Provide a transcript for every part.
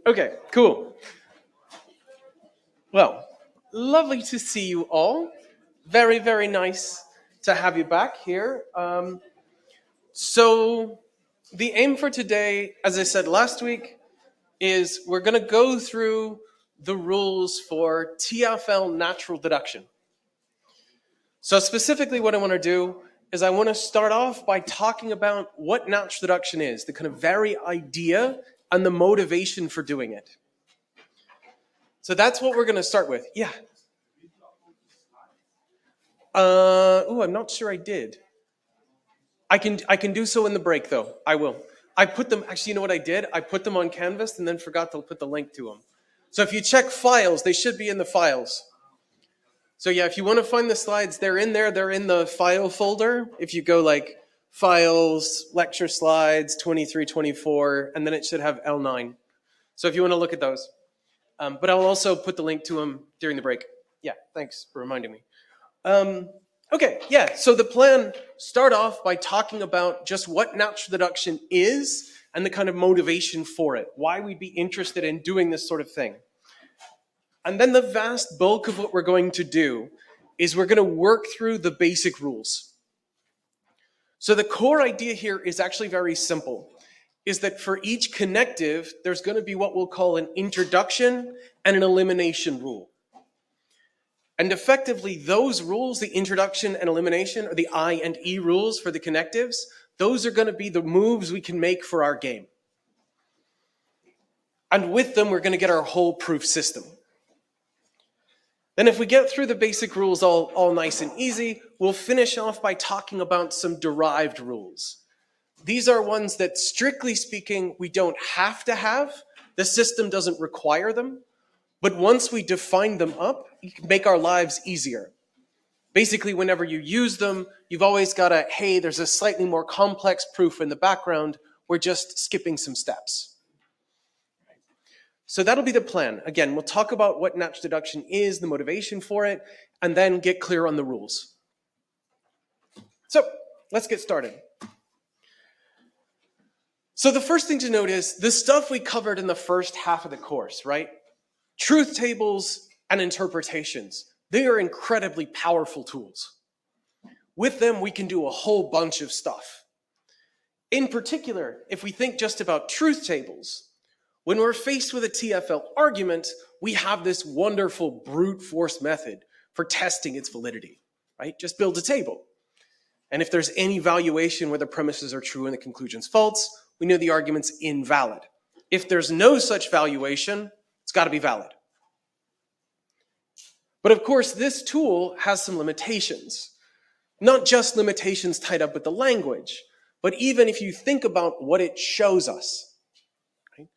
Okay, cool. Well, lovely to see you all. Very, very nice to have you back here. So, the aim for today, as I said last week, is we're going to go through the rules for TFL natural deduction. So, specifically, what I want to do is I want to start off by talking about what natural deduction is, the kind of very idea and the motivation for doing it. So that's what we're going to start with. Yeah. I'm not sure I did. I can do so in the break though. I will. I put them. Actually, you know what I did? I put them on Canvas and then forgot to put the link to them. So if you check files, they should be in the files. So yeah, if you want to find the slides, they're in there. They're in the file folder. If you go like files, lecture slides, 23, 24, and then it should have L9. So if you want to look at those. But I'll also put the link to them during the break. Yeah, thanks for reminding me. Okay, yeah, so the plan, start off by talking about just what natural deduction is and the kind of motivation for it, why we'd be interested in doing this sort of thing. And then the vast bulk of what we're going to do is we're going to work through the basic rules. So the core idea here is actually very simple, is that for each connective, there's going to be what we'll call an introduction and an elimination rule. And effectively, those rules, the introduction and elimination, or the I and E rules for the connectives, those are going to be the moves we can make for our game. And with them, we're going to get our whole proof system. Then if we get through the basic rules all nice and easy, we'll finish off by talking about some derived rules. These are ones that, strictly speaking, we don't have to have. The system doesn't require them. But once we define them up, you can make our lives easier. Basically, whenever you use them, you've always got a, hey, there's a slightly more complex proof in the background. We're just skipping some steps. So that'll be the plan. Again, we'll talk about what natural deduction is, the motivation for it, and then get clear on the rules. So let's get started. So the first thing to note is the stuff we covered in the first half of the course, right? Truth tables and interpretations. They are incredibly powerful tools. With them, we can do a whole bunch of stuff. In particular, if we think just about truth tables, when we're faced with a TFL argument, we have this wonderful brute force method for testing its validity, right? Just build a table. And if there's any valuation where the premises are true and the conclusion's false, we know the argument's invalid. If there's no such valuation, it's got to be valid. But of course, this tool has some limitations. Not just limitations tied up with the language, but even if you think about what it shows us. Right?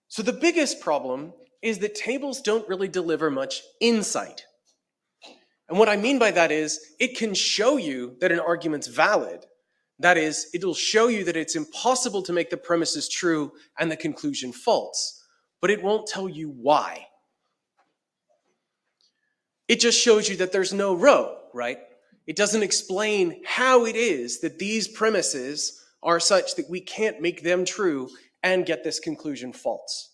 So the biggest problem is that tables don't really deliver much insight. And what I mean by that is, it can show you that an argument's valid. That is, it'll show you that it's impossible to make the premises true and the conclusion false. But it won't tell you why. It just shows you that there's no row, right? It doesn't explain how it is that these premises are such that we can't make them true and get this conclusion false.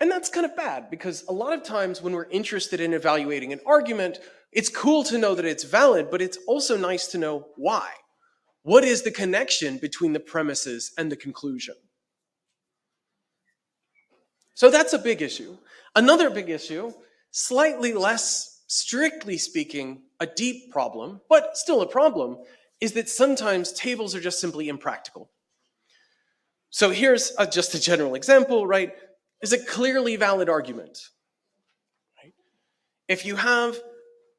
And that's kind of bad, because a lot of times when we're interested in evaluating an argument, it's cool to know that it's valid, but it's also nice to know why. What is the connection between the premises and the conclusion? So that's a big issue. Another big issue, slightly less, strictly speaking, a deep problem, but still a problem, is that sometimes tables are just simply impractical. So here's just a general example, right? Is a clearly valid argument. Right? If you have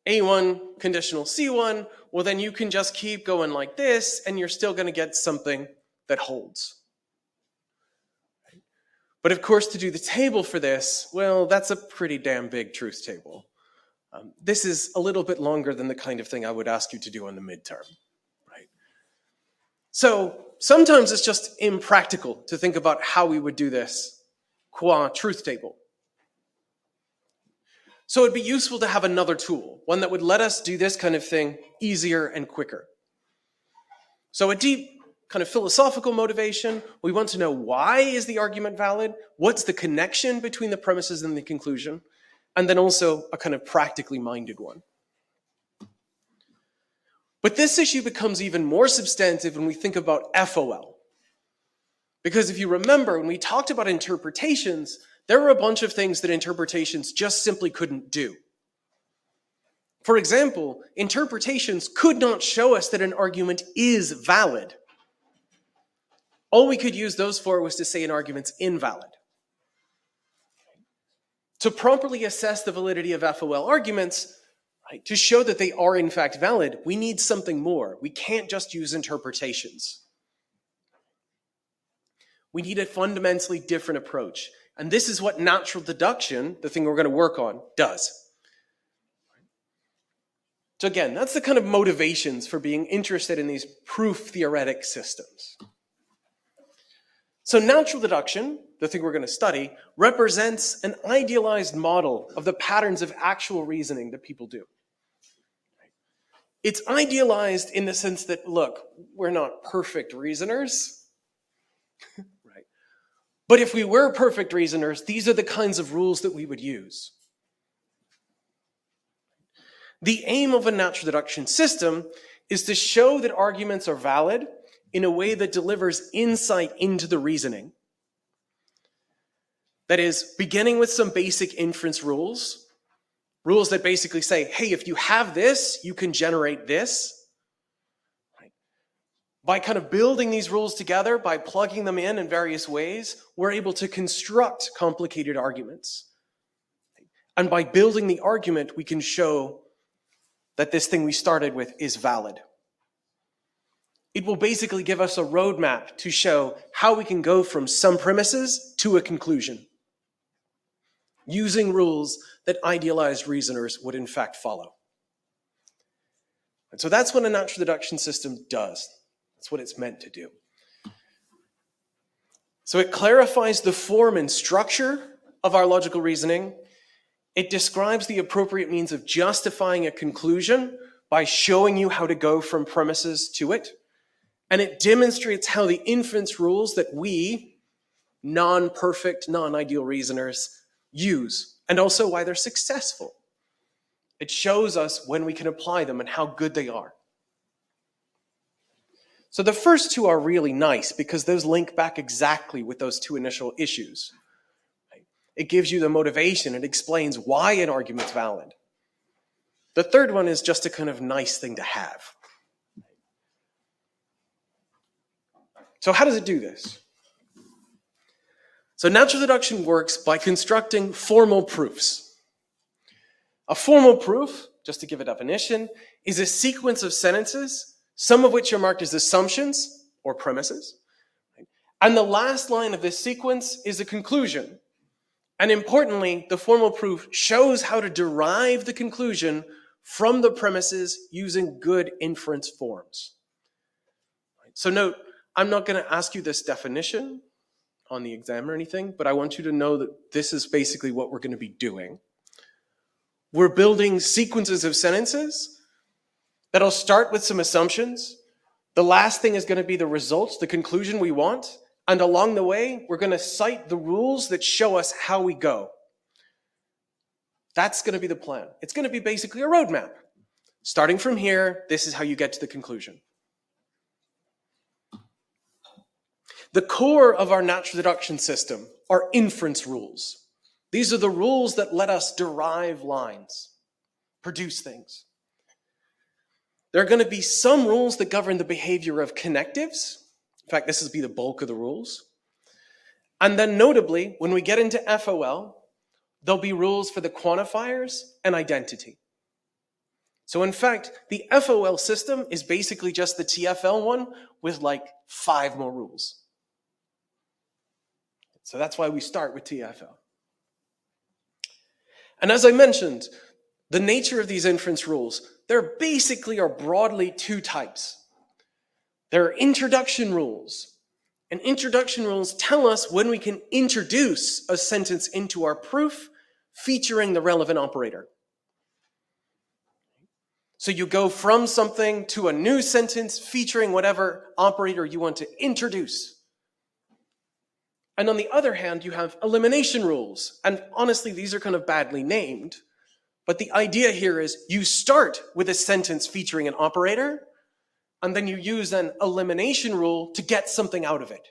A1 conditional C1, well then you can just keep going like this and you're still going to get something that holds. Right? But of course, to do the table for this, well, that's a pretty damn big truth table. This is a little bit longer than the kind of thing I would ask you to do on the midterm. Right? So sometimes it's just impractical to think about how we would do this qua truth table. So it'd be useful to have another tool, one that would let us do this kind of thing easier and quicker. So a deep kind of philosophical motivation. We want to know, why is the argument valid? What's the connection between the premises and the conclusion? And then also a kind of practically minded one. But this issue becomes even more substantive when we think about FOL. Because if you remember, when we talked about interpretations, there were a bunch of things that interpretations just simply couldn't do. For example, interpretations could not show us that an argument is valid. All we could use those for was to say an argument's invalid. To properly assess the validity of FOL arguments, right, to show that they are in fact valid, we need something more. We can't just use interpretations. We need a fundamentally different approach. And this is what natural deduction, the thing we're going to work on, does. So again, that's the kind of motivations for being interested in these proof-theoretic systems. So natural deduction, the thing we're going to study, represents an idealized model of the patterns of actual reasoning that people do. It's idealized in the sense that, look, we're not perfect reasoners, right? But if we were perfect reasoners, these are the kinds of rules that we would use. The aim of a natural deduction system is to show that arguments are valid in a way that delivers insight into the reasoning. That is, beginning with some basic inference rules that basically say, hey, if you have this, you can generate this. Right? By kind of building these rules together, by plugging them in various ways, we're able to construct complicated arguments. And by building the argument, we can show that this thing we started with is valid. It will basically give us a roadmap to show how we can go from some premises to a conclusion, using rules that idealized reasoners would in fact follow. And so that's what a natural deduction system does. That's what it's meant to do. So it clarifies the form and structure of our logical reasoning. It describes the appropriate means of justifying a conclusion by showing you how to go from premises to it. And it demonstrates how the inference rules that we, non-perfect, non-ideal reasoners, use, and also why they're successful. It shows us when we can apply them and how good they are. So the first two are really nice because those link back exactly with those two initial issues. It gives you the motivation. It explains why an argument's valid. The third one is just a kind of nice thing to have. So how does it do this? So natural deduction works by constructing formal proofs. A formal proof, just to give a definition, is a sequence of sentences, some of which are marked as assumptions or premises. And the last line of this sequence is a conclusion. And importantly, the formal proof shows how to derive the conclusion from the premises using good inference forms. So note, I'm not going to ask you this definition on the exam or anything, but I want you to know that this is basically what we're going to be doing. We're building sequences of sentences that'll start with some assumptions. The last thing is going to be the results, the conclusion we want. And along the way, we're going to cite the rules that show us how we go. That's going to be the plan. It's going to be basically a roadmap. Starting from here, this is how you get to the conclusion. The core of our natural deduction system are inference rules. These are the rules that let us derive lines, produce things. There are going to be some rules that govern the behavior of connectives. In fact, this will be the bulk of the rules. And then notably, when we get into FOL, there'll be rules for the quantifiers and identity. So in fact, the FOL system is basically just the TFL one with like 5 more rules. So that's why we start with TFL. And as I mentioned, the nature of these inference rules, there basically are broadly 2 types. There are introduction rules. And introduction rules tell us when we can introduce a sentence into our proof featuring the relevant operator. So you go from something to a new sentence featuring whatever operator you want to introduce. And on the other hand, you have elimination rules. And honestly, these are kind of badly named. But the idea here is you start with a sentence featuring an operator, and then you use an elimination rule to get something out of it.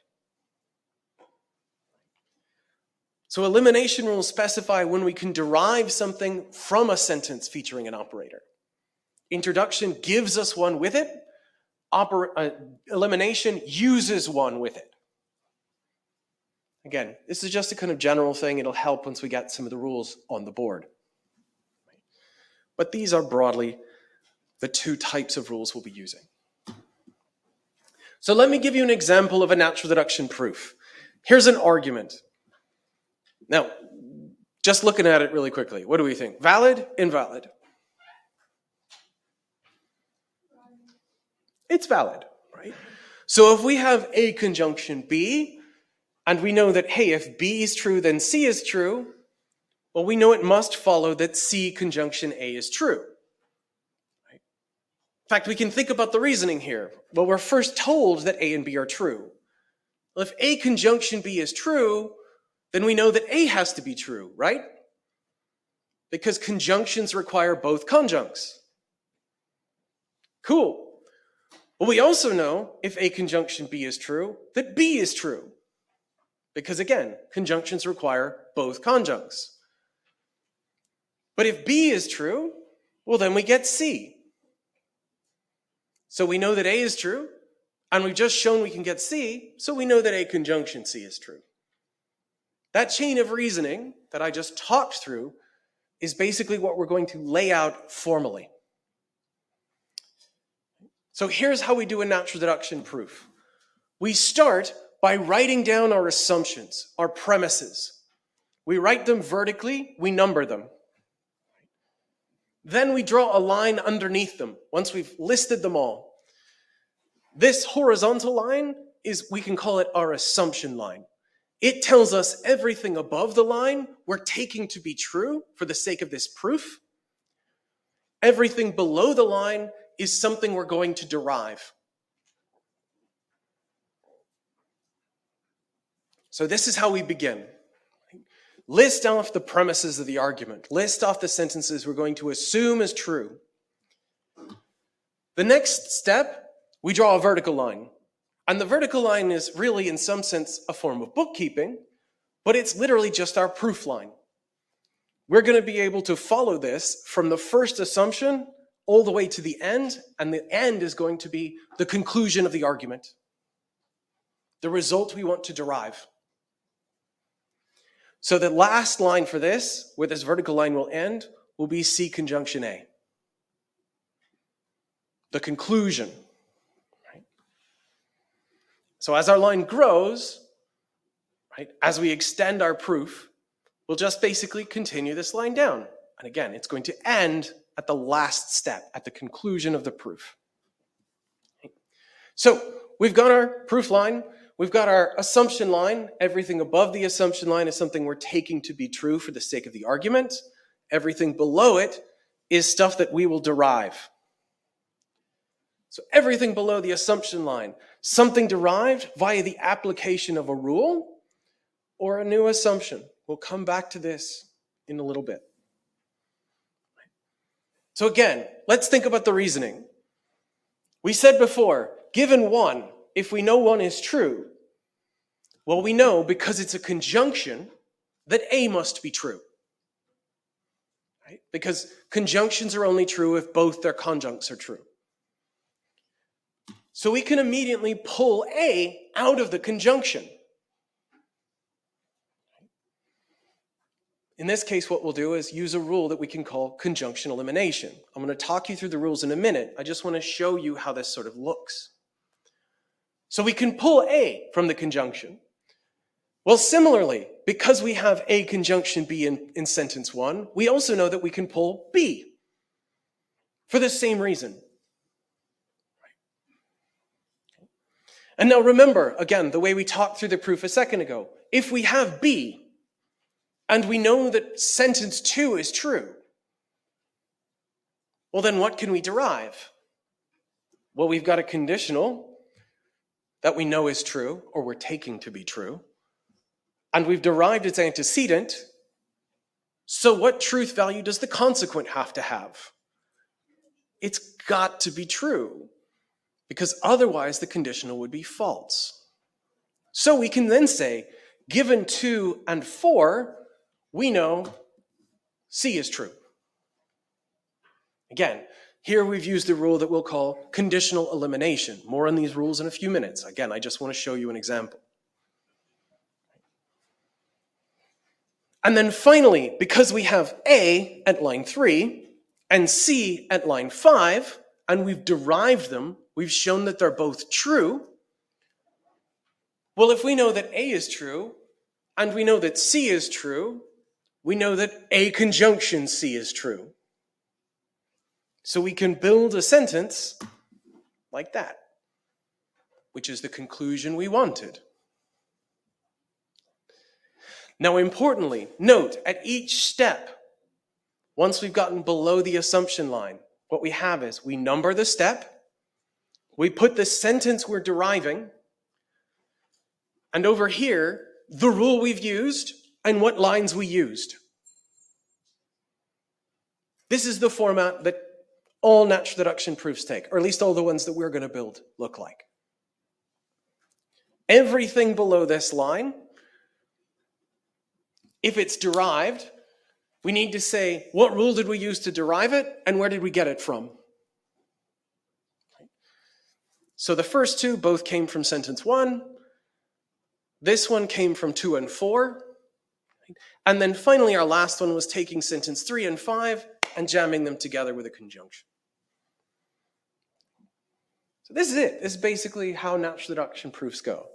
So elimination rules specify when we can derive something from a sentence featuring an operator. Introduction gives us one with it. Elimination uses one with it. Again, this is just a kind of general thing. It'll help once we get some of the rules on the board. But these are broadly the two types of rules we'll be using. So let me give you an example of a natural deduction proof. Here's an argument. Now, just looking at it really quickly, what do we think? Valid, invalid? It's valid, right? So if we have A conjunction B, and we know that, hey, if B is true, then C is true, well, we know it must follow that C conjunction A is true. Right? In fact, we can think about the reasoning here. Well, we're first told that A and B are true. Well, if A conjunction B is true, then we know that A has to be true, right? Because conjunctions require both conjuncts. Cool. Well, we also know, if A conjunction B is true, that B is true. Because again, conjunctions require both conjuncts. But if B is true, well, then we get C. So we know that A is true, and we've just shown we can get C, so we know that A conjunction C is true. That chain of reasoning that I just talked through is basically what we're going to lay out formally. So here's how we do a natural deduction proof. We start by writing down our assumptions, our premises. We write them vertically, we number them. Then we draw a line underneath them once we've listed them all. This horizontal line we can call it our assumption line. It tells us everything above the line we're taking to be true for the sake of this proof. Everything below the line is something we're going to derive. So this is how we begin. List off the premises of the argument. List off the sentences we're going to assume is true. The next step, we draw a vertical line. And the vertical line is really, in some sense, a form of bookkeeping, but it's literally just our proof line. We're going to be able to follow this from the first assumption all the way to the end, and the end is going to be the conclusion of the argument, the result we want to derive. So the last line for this, where this vertical line will end, will be C conjunction A. The conclusion. Right? So as our line grows, right, as we extend our proof, we'll just basically continue this line down. And again, it's going to end at the last step, at the conclusion of the proof. Okay. So we've got our proof line. We've got our assumption line. Everything above the assumption line is something we're taking to be true for the sake of the argument. Everything below it is stuff that we will derive. So everything below the assumption line, something derived via the application of a rule or a new assumption. We'll come back to this in a little bit. So again, let's think about the reasoning. We said before, given 1, if we know 1 is true, well, we know because it's a conjunction that A must be true. Right? Because conjunctions are only true if both their conjuncts are true. So we can immediately pull A out of the conjunction. In this case, what we'll do is use a rule that we can call conjunction elimination. I'm going to talk you through the rules in a minute. I just want to show you how this sort of looks. So we can pull A from the conjunction. Well, similarly, because we have A conjunction B in sentence 1, we also know that we can pull B for the same reason. And now remember, again, the way we talked through the proof a second ago. If we have B, and we know that sentence 2 is true, Well, then what can we derive? Well, we've got a conditional that we know is true, or we're taking to be true, and we've derived its antecedent. So what truth value does the consequent have to have? It's got to be true, because otherwise the conditional would be false. So we can then say, given 2 and 4, we know C is true. Again, here we've used the rule that we'll call conditional elimination. More on these rules in a few minutes. Again, I just want to show you an example. And then finally, because we have A at line 3 and C at line 5, and we've derived them, we've shown that they're both true. Well, if we know that A is true, and we know that C is true, we know that A conjunction C is true. So we can build a sentence like that, which is the conclusion we wanted. Now, importantly, note at each step, once we've gotten below the assumption line, what we have is we number the step, we put the sentence we're deriving, and over here, the rule we've used and what lines we used. This is the format that all natural deduction proofs take, or at least all the ones that we're going to build look like. Everything below this line, if it's derived, we need to say, what rule did we use to derive it, and where did we get it from? So the first two both came from sentence 1. This one came from 2 and 4. And then finally, our last one was taking sentence 3 and 5 and jamming them together with a conjunction. So this is it. This is basically how natural deduction proofs go.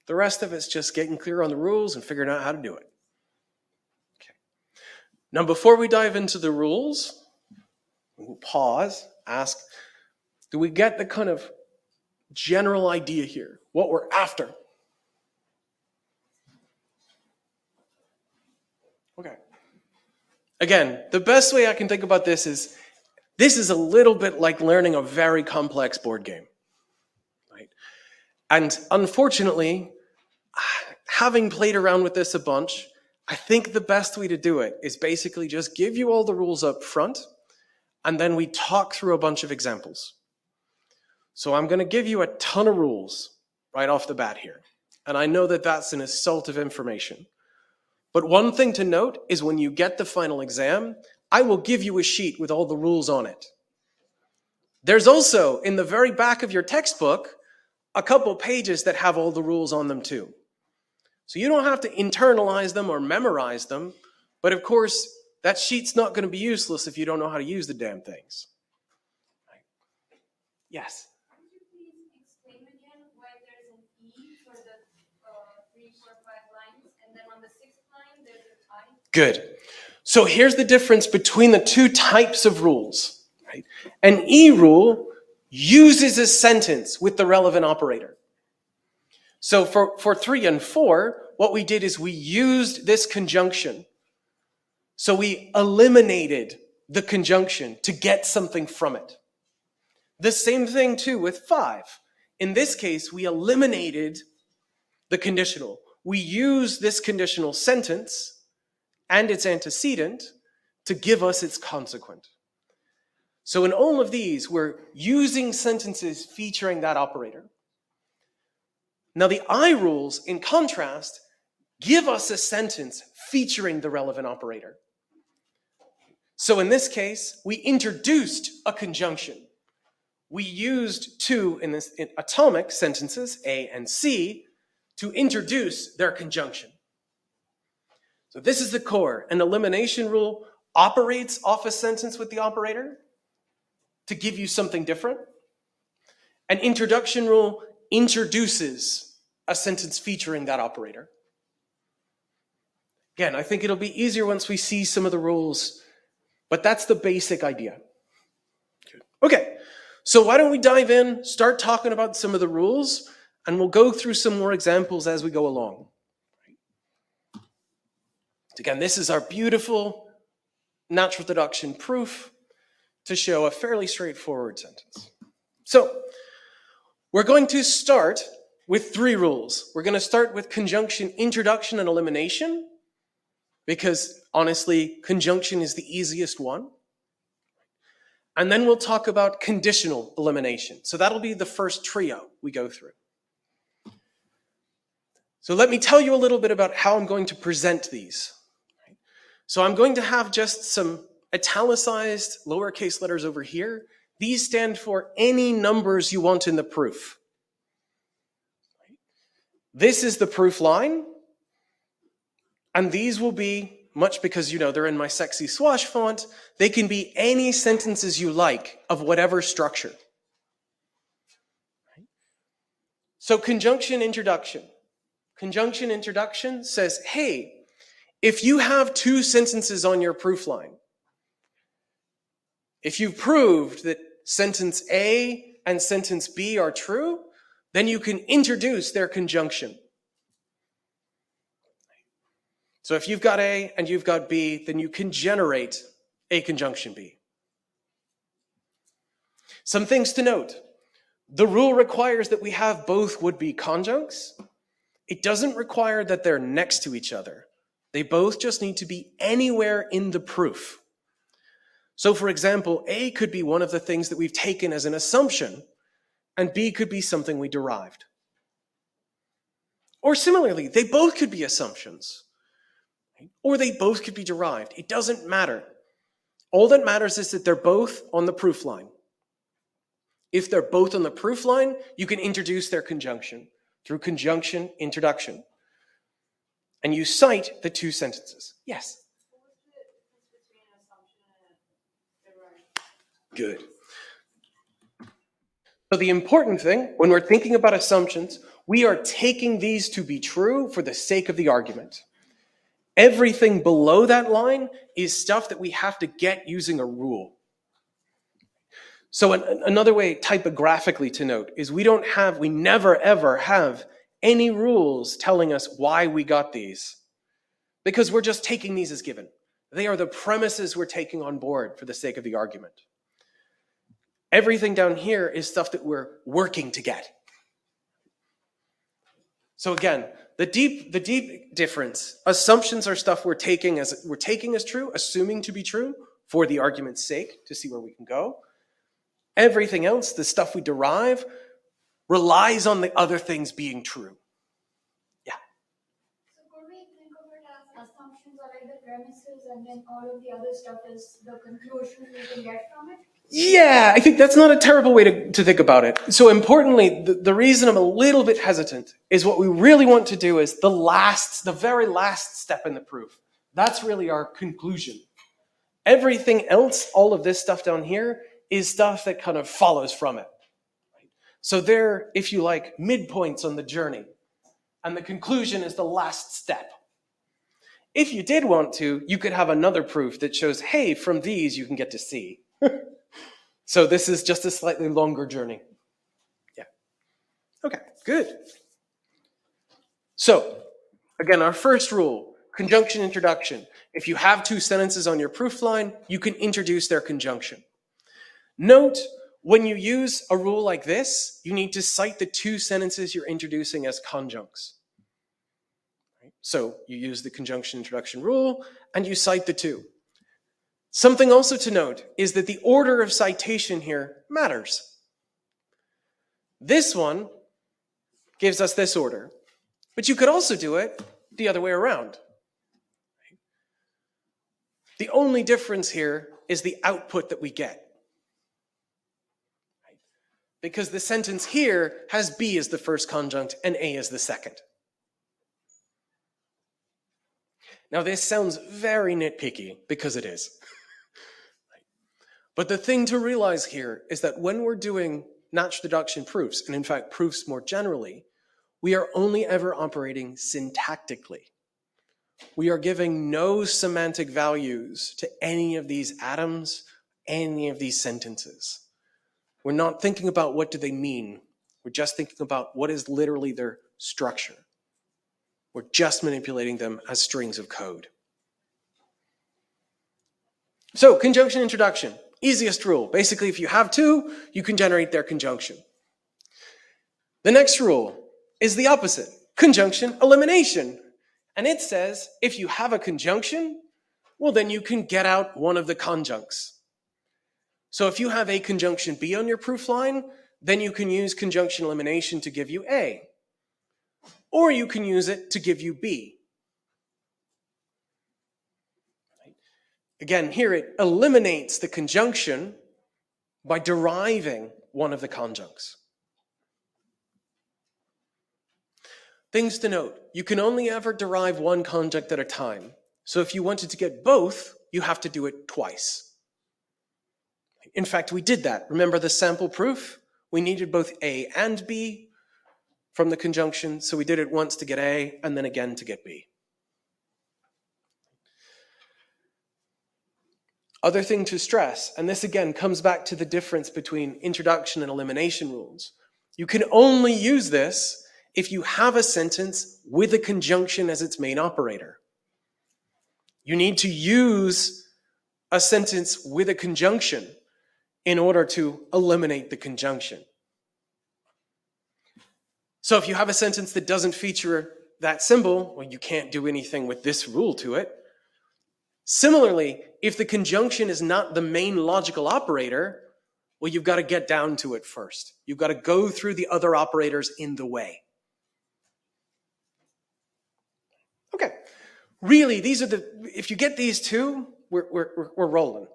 The rest of it's just getting clear on the rules and figuring out how to do it. Okay. Now, before we dive into the rules, we'll pause, ask, do we get the kind of general idea here? What we're after? Okay. Again, the best way I can think about this is a little bit like learning a very complex board game, right? And unfortunately, having played around with this a bunch, I think the best way to do it is basically just give you all the rules up front, and then we talk through a bunch of examples. So I'm going to give you a ton of rules right off the bat here. And I know that that's an assault of information. But one thing to note is when you get the final exam, I will give you a sheet with all the rules on it. There's also, in the very back of your textbook, a couple pages that have all the rules on them too. So you don't have to internalize them or memorize them, but of course, that sheet's not going to be useless if you don't know how to use the damn things. Right. Yes? Could you please explain again why there's an E for the 3, 4, 5 lines, and then on the 6th line, there's an I? Good. So here's the difference between the two types of rules. Right? An E rule uses a sentence with the relevant operator. So for 3 and 4, what we did is we used this conjunction. So we eliminated the conjunction to get something from it. The same thing too with 5. In this case, we eliminated the conditional. We used this conditional sentence and its antecedent to give us its consequent. So in all of these, we're using sentences featuring that operator. Now the I rules, in contrast, give us a sentence featuring the relevant operator. So in this case, we introduced a conjunction. We used two in atomic sentences, A and C, to introduce their conjunction. So this is the core. An elimination rule operates off a sentence with the operator to give you something different. An introduction rule introduces a sentence featuring that operator. Again, I think it'll be easier once we see some of the rules, but that's the basic idea. Okay, so why don't we dive in, start talking about some of the rules, and we'll go through some more examples as we go along. Again, this is our beautiful natural deduction proof. to show a fairly straightforward sentence. So we're going to start with 3 rules. We're going to start with conjunction introduction and elimination, because honestly, conjunction is the easiest one. And then we'll talk about conditional elimination. So that'll be the first trio we go through. So let me tell you a little bit about how I'm going to present these. So I'm going to have just some italicized lowercase letters over here. These stand for any numbers you want in the proof. This is the proof line. And these will be, much because, they're in my sexy swash font, they can be any sentences you like of whatever structure. So conjunction introduction. Conjunction introduction says, hey, if you have 2 sentences on your proof line, if you've proved that sentence A and sentence B are true, then you can introduce their conjunction. So if you've got A and you've got B, then you can generate A conjunction B. Some things to note. The rule requires that we have both would-be conjuncts. It doesn't require that they're next to each other. They both just need to be anywhere in the proof. So for example, A could be one of the things that we've taken as an assumption, and B could be something we derived. Or similarly, they both could be assumptions, or they both could be derived. It doesn't matter. All that matters is that they're both on the proof line. If they're both on the proof line, you can introduce their conjunction through conjunction introduction. And you cite the 2 sentences. Yes? What's the difference between an assumption and a derived? Good. So the important thing, when we're thinking about assumptions, we are taking these to be true for the sake of the argument. Everything below that line is stuff that we have to get using a rule. So another way typographically to note is we never ever have any rules telling us why we got these, because we're just taking these as given. They are the premises we're taking on board for the sake of the argument. Everything down here is stuff that we're working to get. So again, the deep difference, assumptions are stuff we're taking as true, assuming to be true for the argument's sake to see where we can go. Everything else, the stuff we derive, relies on the other things being true. Yeah. So could we think of it as assumptions are like the premises and then all of the other stuff is the conclusion we can get from it? Yeah, I think that's not a terrible way to think about it. So importantly, the reason I'm a little bit hesitant is what we really want to do is the very last step in the proof. That's really our conclusion. Everything else, all of this stuff down here, is stuff that kind of follows from it. So they're, if you like, midpoints on the journey. And the conclusion is the last step. If you did want to, you could have another proof that shows, hey, from these you can get to C. So this is just a slightly longer journey. Yeah. Okay, good. So, again, our first rule, conjunction introduction. If you have 2 sentences on your proof line, you can introduce their conjunction. Note, when you use a rule like this, you need to cite the 2 sentences you're introducing as conjuncts. So you use the conjunction introduction rule, and you cite the 2. Something also to note is that the order of citation here matters. This one gives us this order, but you could also do it the other way around. The only difference here is the output that we get. Because the sentence here has B as the first conjunct and A as the second. Now this sounds very nitpicky, because it is. But the thing to realize here is that when we're doing natural deduction proofs, and in fact proofs more generally, we are only ever operating syntactically. We are giving no semantic values to any of these atoms, any of these sentences. We're not thinking about what do they mean. We're just thinking about what is literally their structure. We're just manipulating them as strings of code. So, conjunction introduction. Easiest rule. Basically, if you have two, you can generate their conjunction. The next rule is the opposite, conjunction elimination. And it says if you have a conjunction, well, then you can get out one of the conjuncts. So if you have A conjunction B on your proof line, then you can use conjunction elimination to give you A. Or you can use it to give you B. Again, here it eliminates the conjunction by deriving one of the conjuncts. Things to note, you can only ever derive one conjunct at a time. So if you wanted to get both, you have to do it twice. In fact, we did that. Remember the sample proof? We needed both A and B from the conjunction, so we did it once to get A and then again to get B. Other thing to stress, and this again comes back to the difference between introduction and elimination rules. You can only use this if you have a sentence with a conjunction as its main operator. You need to use a sentence with a conjunction in order to eliminate the conjunction. So if you have a sentence that doesn't feature that symbol, well, you can't do anything with this rule to it. Similarly, if the conjunction is not the main logical operator, well, you've got to get down to it first. You've got to go through the other operators in the way. Okay, really, these are if you get these two, we're rolling.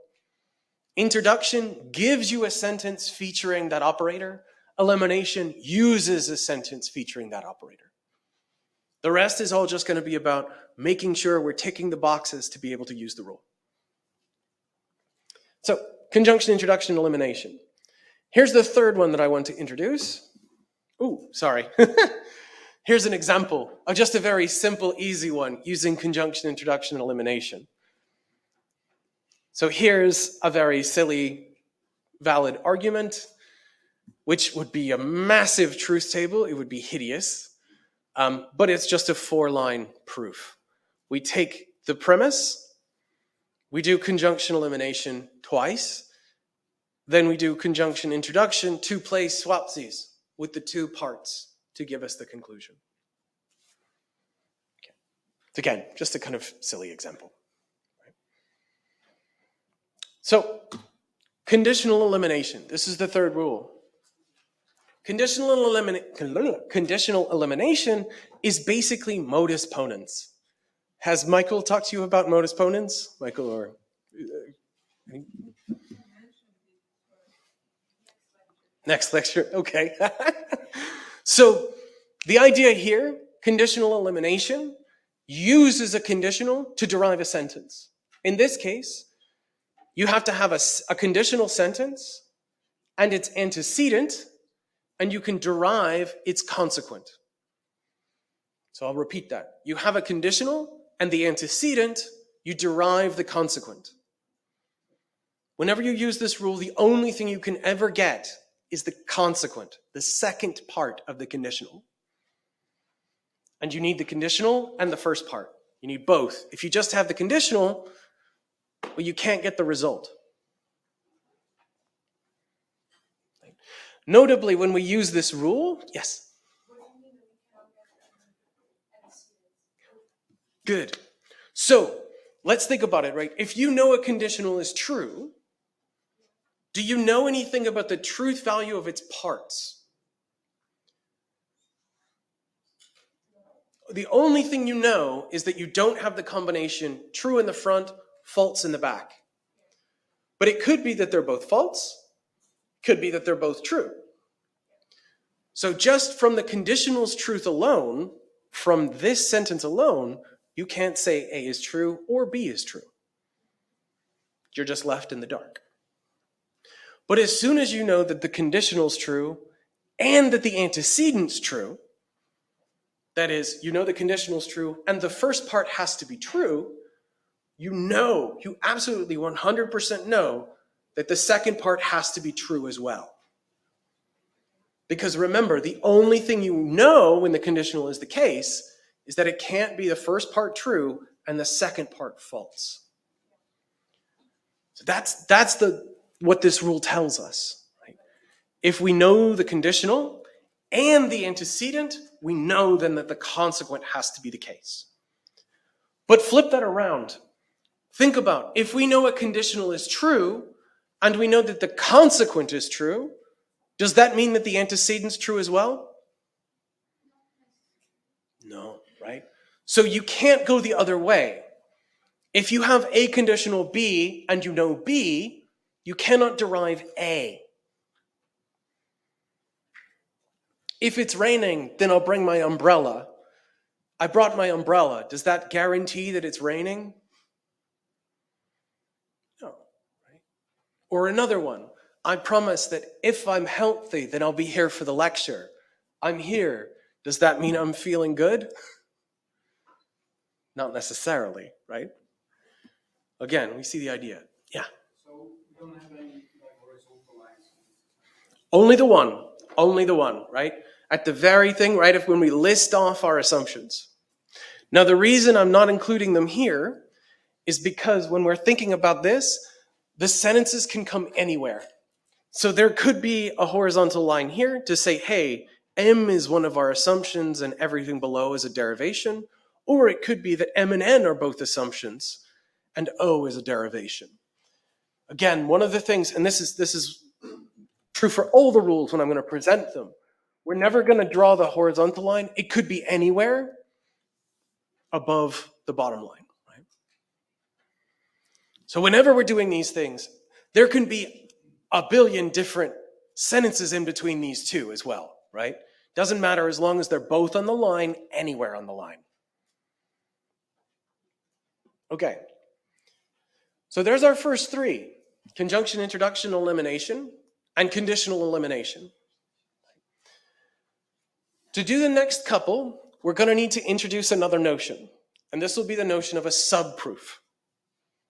Introduction gives you a sentence featuring that operator. Elimination uses a sentence featuring that operator. The rest is all just going to be about making sure we're ticking the boxes to be able to use the rule. So, conjunction, introduction, elimination. Here's the third one that I want to introduce. Ooh, sorry. Here's an example of just a very simple, easy one using conjunction, introduction, and elimination. So here's a very silly, valid argument, which would be a massive truth table. It would be hideous, but it's just a 4-line proof. We take the premise, we do conjunction elimination twice, then we do conjunction introduction, 2-place swapsies with the 2 parts to give us the conclusion. Okay. Again, just a kind of silly example. Right? So, conditional elimination. This is the third rule. Conditional elimination is basically modus ponens. Has Michael talked to you about modus ponens? Michael or... Next lecture, okay. So the idea here, conditional elimination, uses a conditional to derive a sentence. In this case, you have to have a conditional sentence and its antecedent, and you can derive its consequent. So I'll repeat that. You have a conditional and the antecedent, you derive the consequent. Whenever you use this rule, the only thing you can ever get is the consequent, the second part of the conditional. And you need the conditional and the first part. You need both. If you just have the conditional, well, you can't get the result. Notably, when we use this rule, yes? Good. So, let's think about it, right? If you know a conditional is true, do you know anything about the truth value of its parts? The only thing you know is that you don't have the combination true in the front, false in the back. But it could be that they're both false, could be that they're both true. So just from the conditional's truth alone, from this sentence alone, you can't say A is true or B is true. You're just left in the dark. But as soon as you know that the conditional's true and that the antecedent's true, that is, you know the conditional's true and the first part has to be true, you absolutely 100% know that the second part has to be true as well. Because remember, the only thing you know when the conditional is the case is that it can't be the first part true and the second part false. So that's the what this rule tells us. Right? If we know the conditional and the antecedent, we know then that the consequent has to be the case. But flip that around. Think about, if we know a conditional is true, and we know that the consequent is true, does that mean that the antecedent's true as well? No, right? So you can't go the other way. If you have A conditional B and you know B, you cannot derive A. If it's raining, then I'll bring my umbrella. I brought my umbrella. Does that guarantee that it's raining? No. Right? Or another one. I promise that if I'm healthy, then I'll be here for the lecture. I'm here. Does that mean I'm feeling good? Not necessarily, right? Again, we see the idea. Yeah. So you don't have any like horizontal lines. Only the one. Only the one, right? At the very thing, right, if when we list off our assumptions. Now, the reason I'm not including them here is because when we're thinking about this, the sentences can come anywhere. So there could be a horizontal line here to say, hey, M is one of our assumptions and everything below is a derivation. Or it could be that M and N are both assumptions and O is a derivation. Again, one of the things, and this is true for all the rules when I'm going to present them, we're never going to draw the horizontal line. It could be anywhere above the bottom line. Right? So whenever we're doing these things, there can be a billion different sentences in between these two as well, right? Doesn't matter as long as they're both on the line, anywhere on the line. Okay. So there's our first three: conjunction, introduction, elimination, and conditional elimination. To do the next couple, we're going to need to introduce another notion, and this will be the notion of a subproof.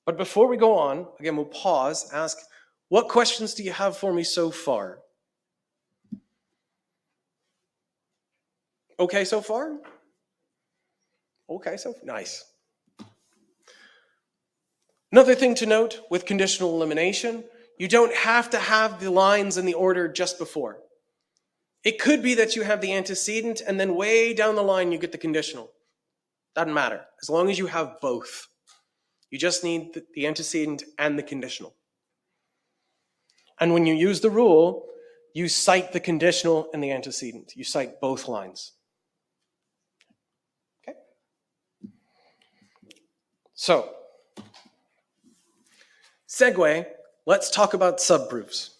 But before we go on, again, we'll pause, ask, what questions do you have for me so far? Okay so far? Okay, so nice. Another thing to note with conditional elimination, you don't have to have the lines in the order just before. It could be that you have the antecedent and then way down the line you get the conditional. Doesn't matter, as long as you have both. You just need the antecedent and the conditional. And when you use the rule, you cite the conditional and the antecedent. You cite both lines. Okay? So, segue, let's talk about subproofs.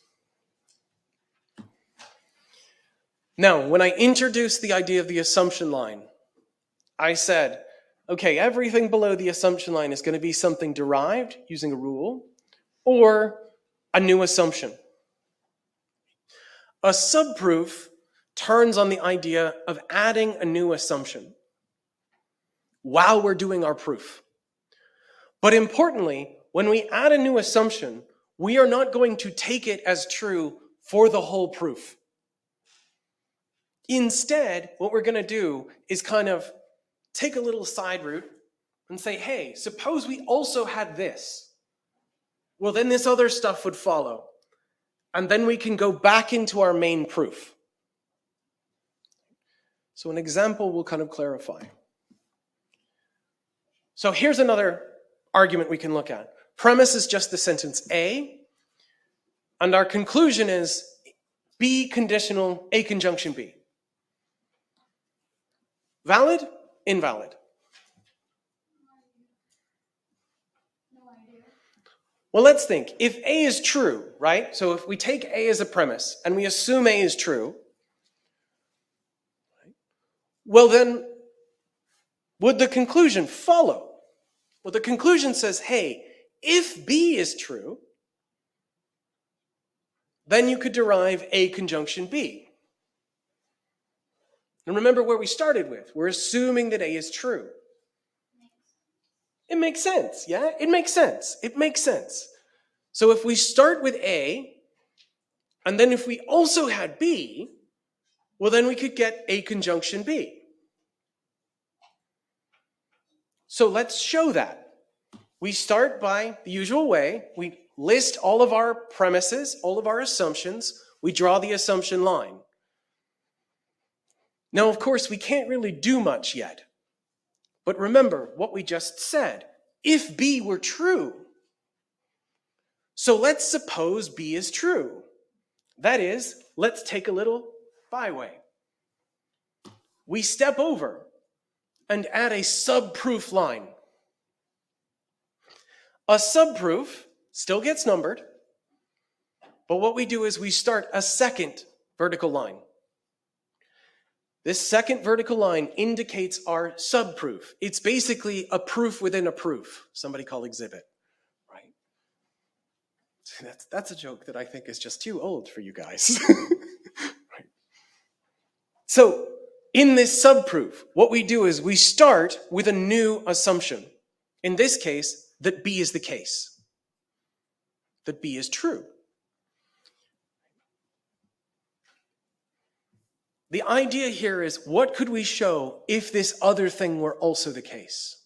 Now, when I introduced the idea of the assumption line, I said, okay, everything below the assumption line is going to be something derived using a rule or a new assumption. A subproof turns on the idea of adding a new assumption while we're doing our proof. But importantly, when we add a new assumption, we are not going to take it as true for the whole proof. Instead, what we're going to do is kind of take a little side route and say, hey, suppose we also had this. Well, then this other stuff would follow. And then we can go back into our main proof. So an example will kind of clarify. So here's another argument we can look at. Premise is just the sentence A, and our conclusion is B conditional A conjunction B. Valid? Invalid? No idea. Well, let's think. If A is true, right? So if we take A as a premise and we assume A is true, well then, would the conclusion follow? Well, the conclusion says, hey, if B is true, then you could derive A conjunction B. And remember where we started with. We're assuming that A is true. It makes sense, yeah? It makes sense. It makes sense. So if we start with A, and then if we also had B, well, then we could get A conjunction B. So let's show that. We start by the usual way. We list all of our premises, all of our assumptions. We draw the assumption line. Now, of course, we can't really do much yet. But remember what we just said. If B were true. So let's suppose B is true. That is, let's take a little byway. We step over and add a subproof line. A subproof still gets numbered, but what we do is we start a second vertical line. This second vertical line indicates our subproof. It's basically a proof within a proof. Somebody call exhibit, right? That's a joke that I think is just too old for you guys. Right. So in this subproof, what we do is we start with a new assumption. In this case, that B is the case. That B is true. The idea here is, what could we show if this other thing were also the case?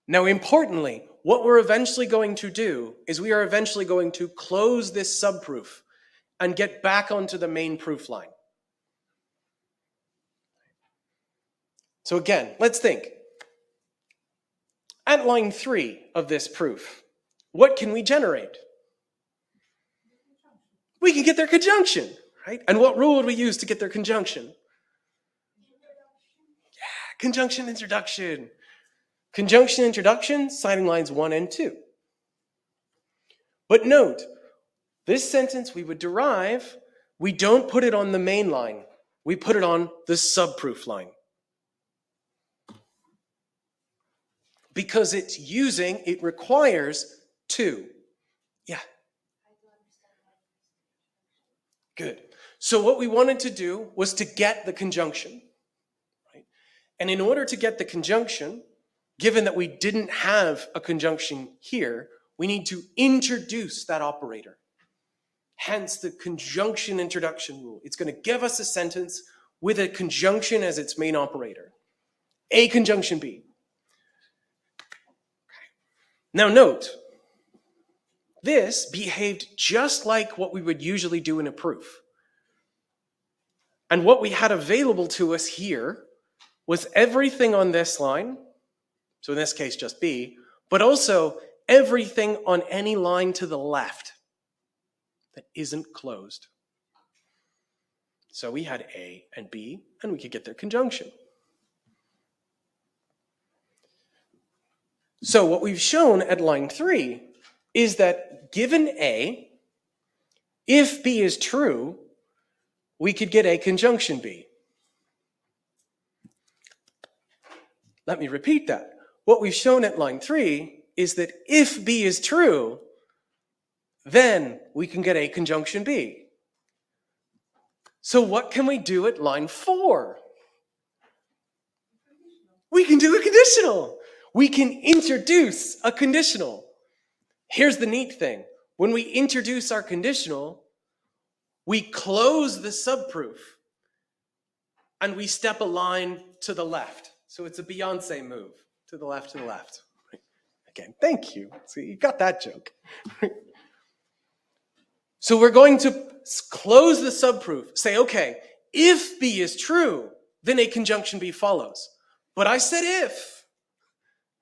Now, importantly, what we're eventually going to do is we are eventually going to close this subproof and get back onto the main proof line. So again, let's think. At line 3 of this proof, what can we generate? We can get their conjunction, right? And what rule would we use to get their conjunction? Yeah, conjunction introduction. Conjunction introduction, citing lines 1 and 2. But note, this sentence we would derive, we don't put it on the main line. We put it on the subproof line. Because it requires 2. Yeah. Good. So what we wanted to do was to get the conjunction. Right? And in order to get the conjunction, given that we didn't have a conjunction here, we need to introduce that operator. Hence the conjunction introduction rule. It's going to give us a sentence with a conjunction as its main operator. A conjunction B. Now note, this behaved just like what we would usually do in a proof. And what we had available to us here was everything on this line, so in this case just B, but also everything on any line to the left that isn't closed. So we had A and B, and we could get their conjunction. So what we've shown at line 3 is that given A, if B is true, we could get A conjunction B. Let me repeat that. What we've shown at line 3 is that if B is true, then we can get A conjunction B. So what can we do at line 4? We can do a conditional. We can introduce a conditional. Here's the neat thing. When we introduce our conditional, we close the subproof and we step a line to the left. So it's a Beyonce move, to the left, to the left. Again, thank you. See, you got that joke. So we're going to close the subproof, say, okay, if B is true, then A conjunction B follows. But I said if.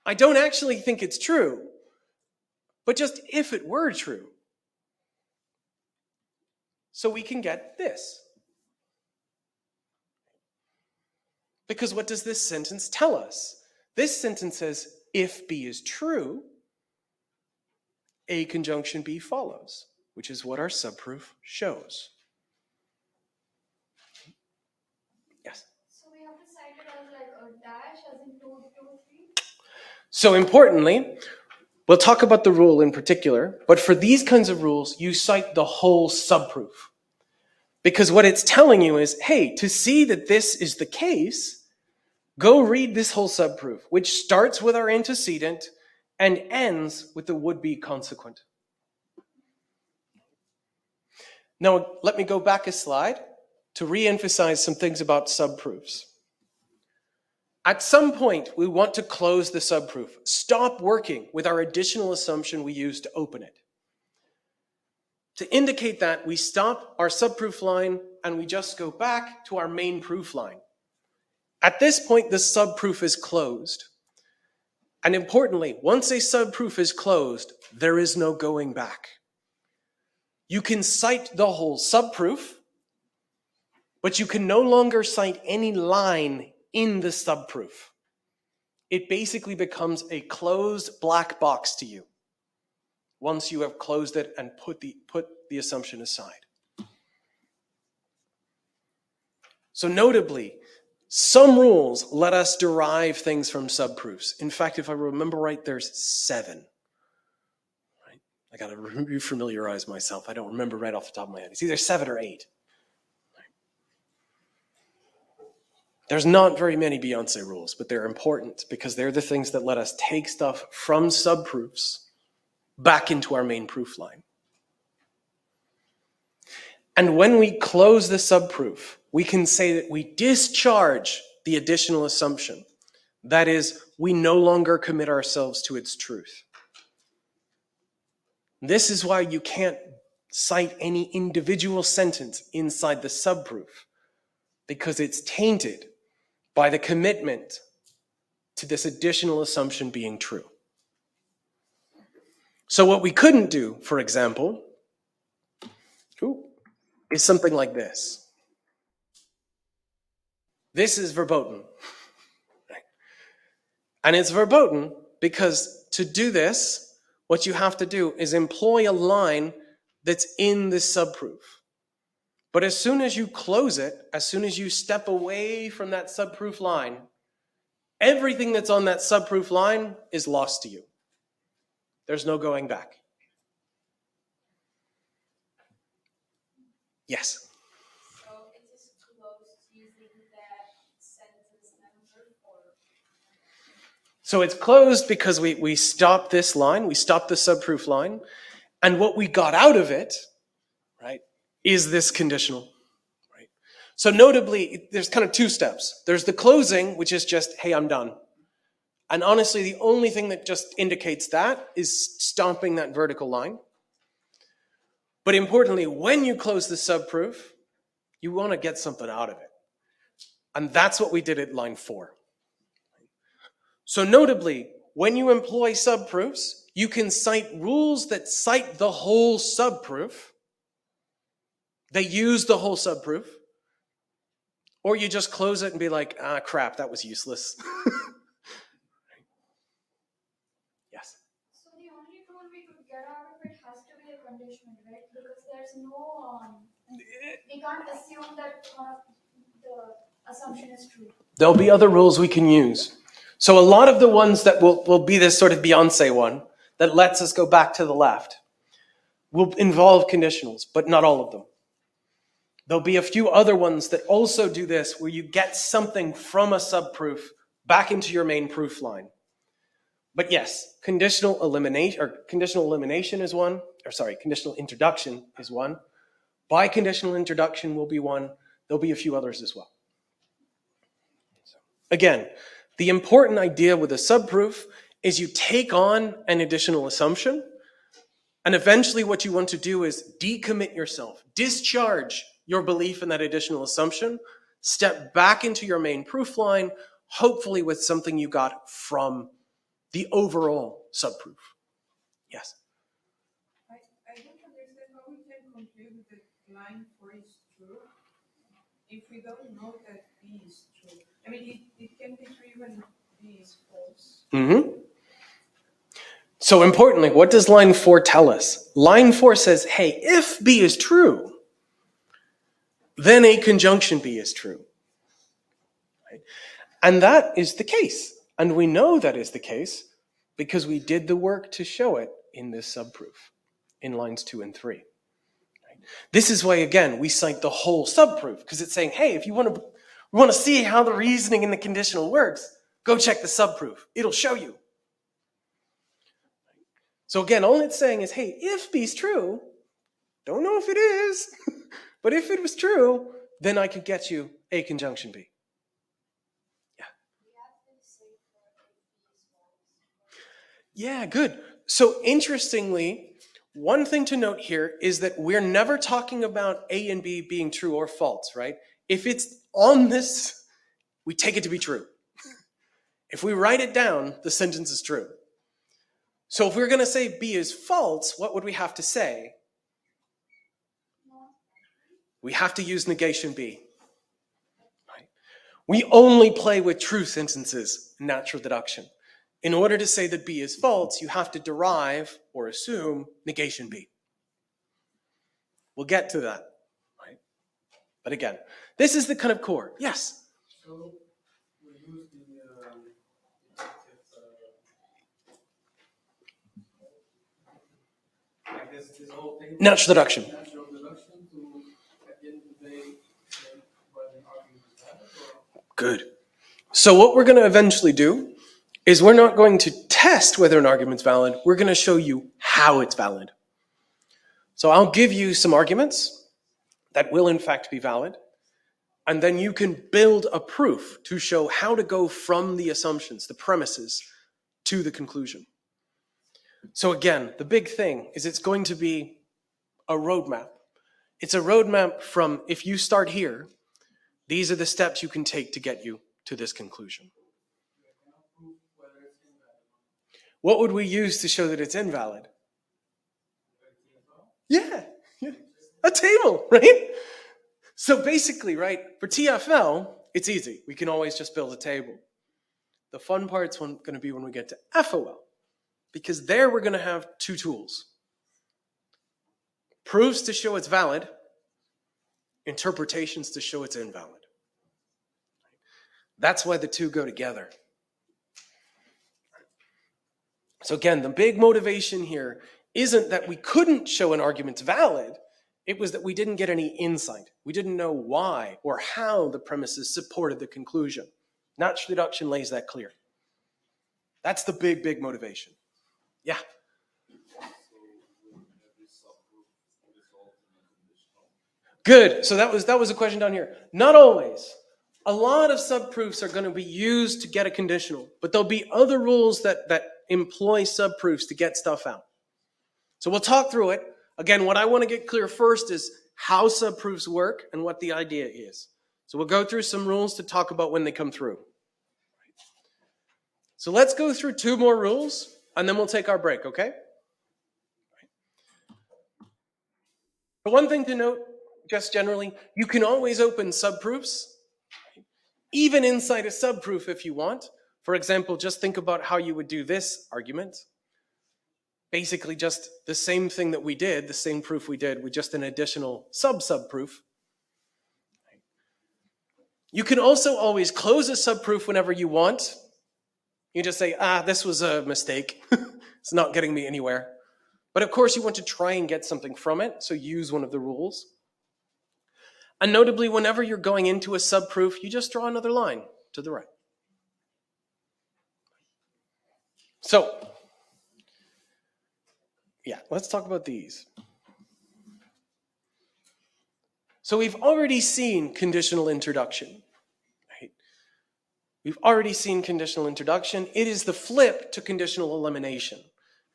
I don't actually think it's true, but just if it were true. So we can get this. Because what does this sentence tell us? This sentence says, if B is true, A conjunction B follows, which is what our subproof shows. Yes? So we have to cite it as like a dash, as in 2, 2, 3. So importantly, we'll talk about the rule in particular, but for these kinds of rules, you cite the whole subproof. Because what it's telling you is, hey, to see that this is the case, go read this whole subproof, which starts with our antecedent and ends with the would-be consequent. Now, let me go back a slide to re-emphasize some things about subproofs. At some point, we want to close the subproof. Stop working with our additional assumption we used to open it. To indicate that, we stop our subproof line and we just go back to our main proof line. At this point, the subproof is closed. And importantly, once a subproof is closed, there is no going back. You can cite the whole subproof, but you can no longer cite any line in the subproof. It basically becomes a closed black box to you once you have closed it and put the assumption aside. So notably, some rules let us derive things from subproofs. In fact, if I remember right, there's 7. Right? I gotta refamiliarize myself. I don't remember right off the top of my head. It's either 7 or 8. There's not very many Beyonce rules, but they're important because they're the things that let us take stuff from subproofs back into our main proof line. And when we close the subproof, we can say that we discharge the additional assumption. That is, we no longer commit ourselves to its truth. This is why you can't cite any individual sentence inside the subproof, because it's tainted by the commitment to this additional assumption being true. So what we couldn't do, for example, is something like this. This is verboten. And it's verboten because to do this, what you have to do is employ a line that's in the subproof. But as soon as you close it, as soon as you step away from that subproof line, everything that's on that subproof line is lost to you. There's no going back. Yes? So it is closed using that sentence number or? So it's closed because we stopped this line, we stopped the subproof line, and what we got out of it, right, is this conditional. Right? So notably, there's kind of 2 steps. There's the closing, which is just, hey, I'm done. And honestly, the only thing that just indicates that is stomping that vertical line. But importantly, when you close the subproof, you want to get something out of it. And that's what we did at line 4. So notably, when you employ subproofs, you can cite rules that cite the whole subproof. They use the whole subproof. Or you just close it and be like, crap, that was useless. Yes? So the only rule we could get out of it has to be a conditional, right? Because there's no, we can't assume that the assumption is true. There'll be other rules we can use. So a lot of the ones that will be this sort of Beyonce one that lets us go back to the left will involve conditionals, but not all of them. There'll be a few other ones that also do this where you get something from a subproof back into your main proof line. But yes, conditional introduction is one. Biconditional introduction will be one. There'll be a few others as well. Again, the important idea with a subproof is you take on an additional assumption, and eventually what you want to do is decommit yourself, discharge your belief in that additional assumption, step back into your main proof line, hopefully with something you got from the overall subproof. Yes? I don't understand how we can conclude that line 4 is true if we don't know that B is true. I mean, it can be true even if B is false. Mm-hmm. So importantly, what does line 4 tell us? Line 4 says, hey, if B is true, then a conjunction B is true. Right? And that is the case. And we know that is the case because we did the work to show it in this subproof in lines 2 and 3. Right? This is why, again, we cite the whole subproof because it's saying, hey, if you want to see how the reasoning in the conditional works, go check the subproof. It'll show you. So again, all it's saying is, hey, if B is true, don't know if it is, but if it was true, then I could get you a conjunction B. Yeah. We have Yeah, good. So interestingly, one thing to note here is that we're never talking about A and B being true or false, right? If it's on this, we take it to be true. If we write it down, the sentence is true. So if we're going to say B is false, what would we have to say? We have to use negation B. Right? We only play with true sentences in natural deduction. In order to say that B is false, you have to derive or assume negation B. We'll get to that. Right? But again, this is the kind of core. Yes? So we use like this whole thing. Natural deduction. Natural deduction to, at the end of the day, say whether an argument is valid or. Good. So what we're going to eventually do is we're not going to test whether an argument's valid. We're going to show you how it's valid. So I'll give you some arguments that will in fact be valid, and then you can build a proof to show how to go from the assumptions, the premises, to the conclusion. So again, the big thing is it's going to be a roadmap. It's a roadmap from, if you start here, these are the steps you can take to get you to this conclusion. What would we use to show that it's invalid? Yeah, a table, right? So basically, right, for TFL, it's easy. We can always just build a table. The fun part's going to be when we get to FOL, because there we're going to have two tools. Proofs to show it's valid, interpretations to show it's invalid. That's why the two go together. So again, the big motivation here isn't that we couldn't show an argument's valid. It was that we didn't get any insight. We didn't know why or how the premises supported the conclusion. Natural deduction lays that clear. That's the big, big motivation. Yeah. Good. So that was a question down here. Not always. A lot of subproofs are going to be used to get a conditional, but there'll be other rules that employ subproofs to get stuff out. So we'll talk through it. Again, what I want to get clear first is how subproofs work and what the idea is. So we'll go through some rules to talk about when they come through. So let's go through two more rules, and then we'll take our break, okay? The one thing to note, just generally, you can always open subproofs, even inside a subproof if you want. For example, just think about how you would do this argument. Basically just the same thing that we did, the same proof we did with just an additional subproof. You can also always close a subproof whenever you want. You just say, this was a mistake. It's not getting me anywhere. But of course you want to try and get something from it, so use one of the rules. And notably, whenever you're going into a subproof, you just draw another line to the right. So, yeah, let's talk about these. So we've already seen conditional introduction. Right? We've already seen conditional introduction. It is the flip to conditional elimination.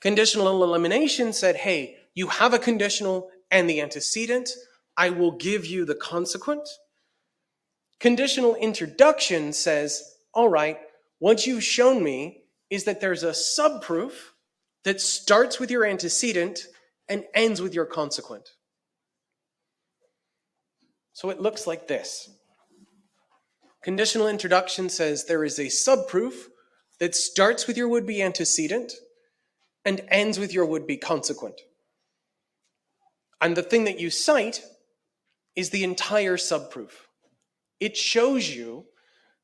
Conditional elimination said, hey, you have a conditional and the antecedent. I will give you the consequent. Conditional introduction says, all right, what you've shown me is that there's a subproof that starts with your antecedent and ends with your consequent. So it looks like this. Conditional introduction says there is a subproof that starts with your would-be antecedent and ends with your would-be consequent. And the thing that you cite is the entire subproof. It shows you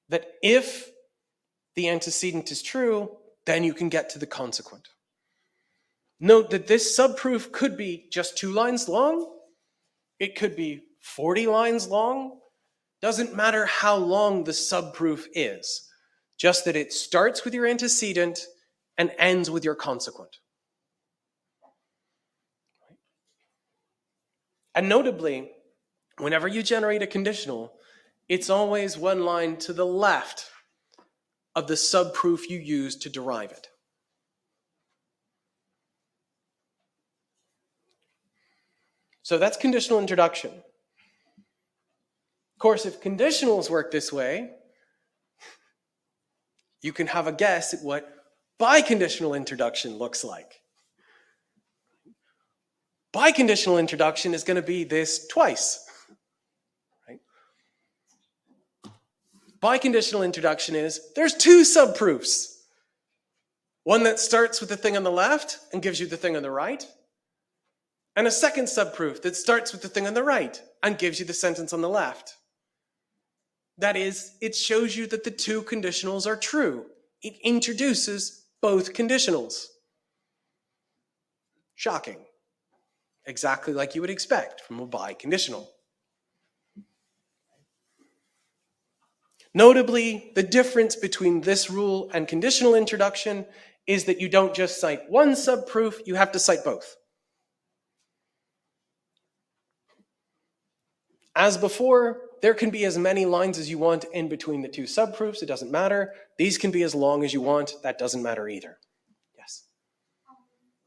that if the antecedent is true, then you can get to the consequent. Note that this subproof could be just 2 lines long. It could be 40 lines long. Doesn't matter how long the subproof is, just that it starts with your antecedent and ends with your consequent. And notably, whenever you generate a conditional, it's always one line to the left of the subproof you use to derive it. So that's conditional introduction. Of course, if conditionals work this way, you can have a guess at what biconditional introduction looks like. Biconditional introduction is going to be this twice. Right? Biconditional introduction is there's two subproofs. One that starts with the thing on the left and gives you the thing on the right, and a second subproof that starts with the thing on the right and gives you the sentence on the left. That is, it shows you that the two conditionals are true. It introduces both conditionals. Shocking. Exactly like you would expect from a biconditional. Notably, the difference between this rule and conditional introduction is that you don't just cite one subproof, you have to cite both. As before, there can be as many lines as you want in between the two subproofs, it doesn't matter. These can be as long as you want, that doesn't matter either. Yes?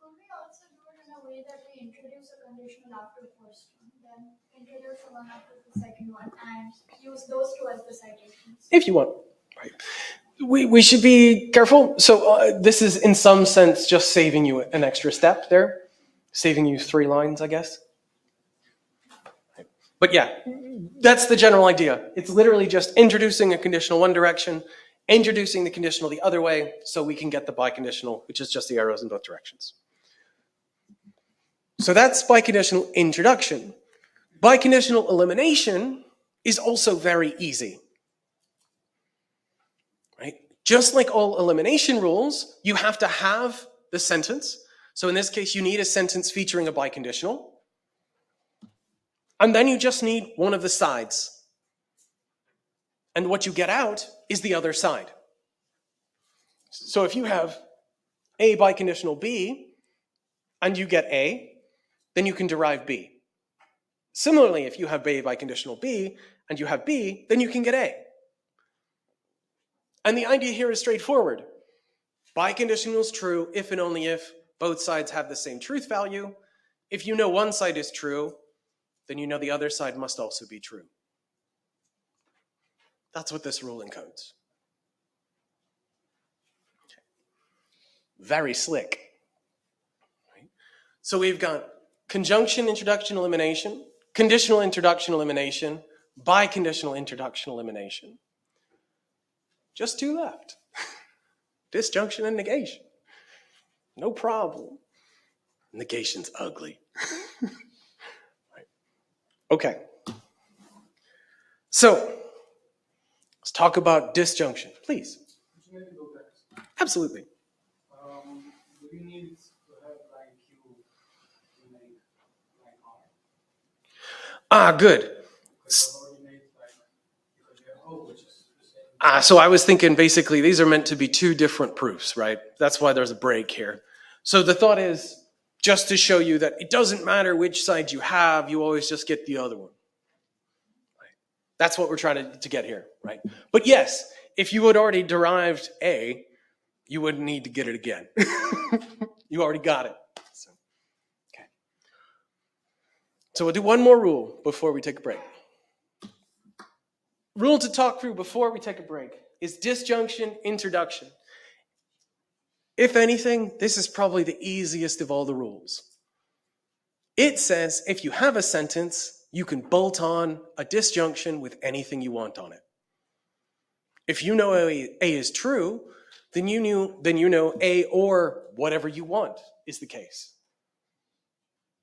Could we also do it in a way that we introduce a conditional after the first one, then introduce one after the second one, and use those two as the citations? If you want. Right. We should be careful. So this is in some sense just saving you an extra step there. Saving you 3 lines, I guess. But yeah, that's the general idea. It's literally just introducing a conditional one direction, introducing the conditional the other way, so we can get the biconditional, which is just the arrows in both directions. So that's biconditional introduction. Biconditional elimination is also very easy. Right? Just like all elimination rules, you have to have the sentence. So in this case, you need a sentence featuring a biconditional. And then you just need one of the sides. And what you get out is the other side. So if you have A biconditional B, and you get A, then you can derive B. Similarly, if you have A biconditional B, and you have B, then you can get A. And the idea here is straightforward. Biconditional is true if and only if both sides have the same truth value. If you know one side is true, then you know the other side must also be true. That's what this rule encodes. Okay. Very slick. Right? So we've got conjunction, introduction, elimination, conditional introduction, elimination, biconditional introduction, elimination. Just 2 left. Disjunction and negation. No problem. Negation's ugly. Right. Okay. So, let's talk about disjunction, please. Would you maybe go back? Absolutely. Do you need to have line Q to make line R? Good. Because I've already made because you have O, which is the same. So I was thinking basically these are meant to be 2 different proofs, right? That's why there's a break here. So the thought is just to show you that it doesn't matter which side you have, you always just get the other one. Right? That's what we're trying to get here, right? But yes, if you had already derived A, you wouldn't need to get it again. You already got it. So, okay. So we'll do one more rule before we take a break. Rule to talk through before we take a break is disjunction introduction. If anything, this is probably the easiest of all the rules. It says if you have a sentence, you can bolt on a disjunction with anything you want on it. If you know A is true, then you know A or whatever you want is the case.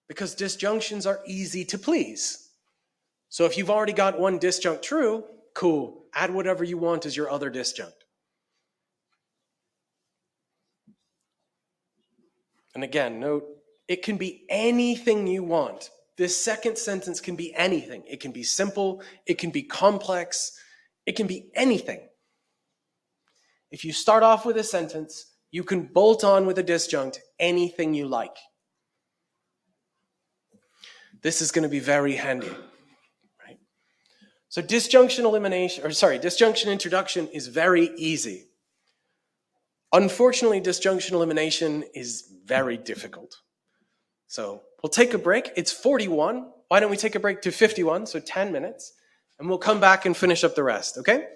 Because disjunctions are easy to please. So if you've already got one disjunct true, cool. Add whatever you want as your other disjunct. And again, note, it can be anything you want. This second sentence can be anything. It can be simple, it can be complex, it can be anything. If you start off with a sentence, you can bolt on with a disjunct anything you like. This is going to be very handy. Right? So disjunction introduction is very easy. Unfortunately, disjunction elimination is very difficult. So we'll take a break. It's 41. Why don't we take a break to 51, so 10 minutes, and we'll come back and finish up the rest, okay?